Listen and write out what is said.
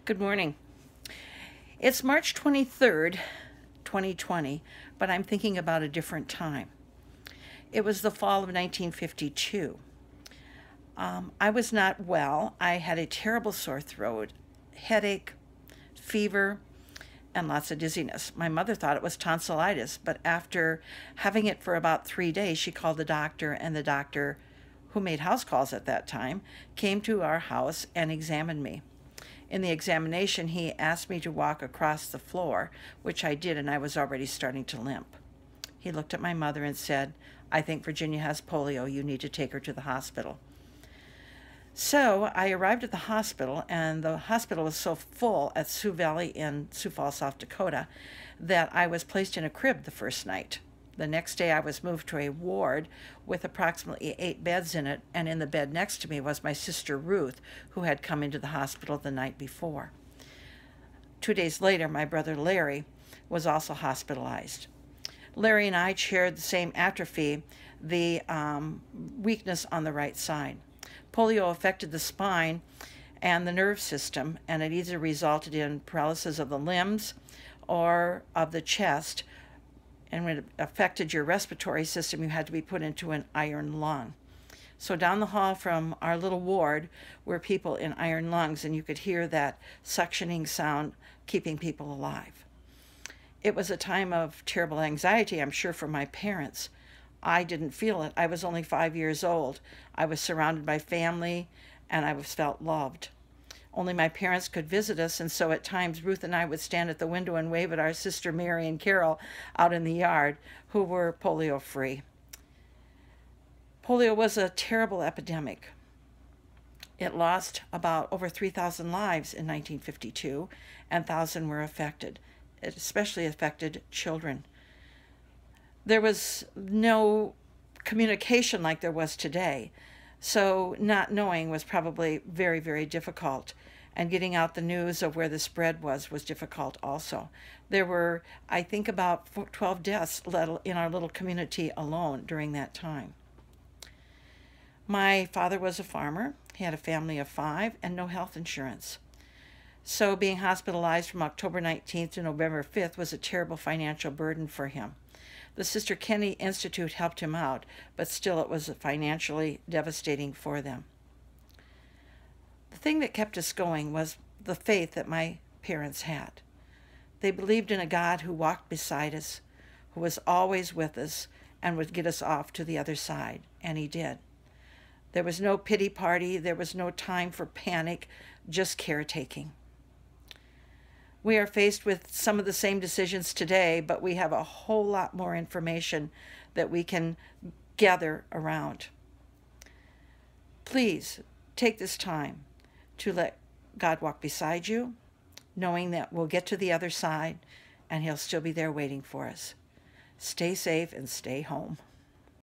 Good morning. It's March 23rd, 2020, but I'm thinking about a different time. It was the fall of 1952. I was not well. I had a terrible sore throat, headache, fever, and lots of dizziness. My mother thought it was tonsillitis, but after having it for about 3 days, she called the doctor, and the doctor, who made house calls at that time, came to our house and examined me. In the examination, he asked me to walk across the floor, which I did, and I was already starting to limp. He looked at my mother and said, "I think Virginia has polio. You need to take her to the hospital." So I arrived at the hospital, and the hospital was so full at Sioux Valley in Sioux Falls, South Dakota, that I was placed in a crib the first night. The next day I was moved to a ward with approximately 8 beds in it, and in the bed next to me was my sister Ruth, who had come into the hospital the night before. 2 days later, my brother Larry was also hospitalized. Larry and I shared the same atrophy, the weakness on the right side. Polio affected the spine and the nerve system, and it either resulted in paralysis of the limbs or of the chest. And when it affected your respiratory system, you had to be put into an iron lung. So down the hall from our little ward were people in iron lungs, and you could hear that suctioning sound keeping people alive. It was a time of terrible anxiety, I'm sure, for my parents. I didn't feel it. I was only 5 years old. I was surrounded by family, and I felt loved. Only my parents could visit us, and so at times Ruth and I would stand at the window and wave at our sister Mary and Carol out in the yard, who were polio-free. Polio was a terrible epidemic. It lost about over 3,000 lives in 1952, and 1,000 were affected. It especially affected children. There was no communication like there was today, so not knowing was probably very, very difficult. And getting out the news of where the spread was difficult also. There were, I think, about 12 deaths in our little community alone during that time. My father was a farmer. He had a family of 5 and no health insurance. So being hospitalized from October 19th to November 5th was a terrible financial burden for him. The Sister Kennedy Institute helped him out, but still it was financially devastating for them. The thing that kept us going was the faith that my parents had. They believed in a God who walked beside us, who was always with us, and would get us off to the other side, and he did. There was no pity party, there was no time for panic, just caretaking. We are faced with some of the same decisions today, but we have a whole lot more information that we can gather around. Please take this time to let God walk beside you, knowing that we'll get to the other side and he'll still be there waiting for us. Stay safe and stay home.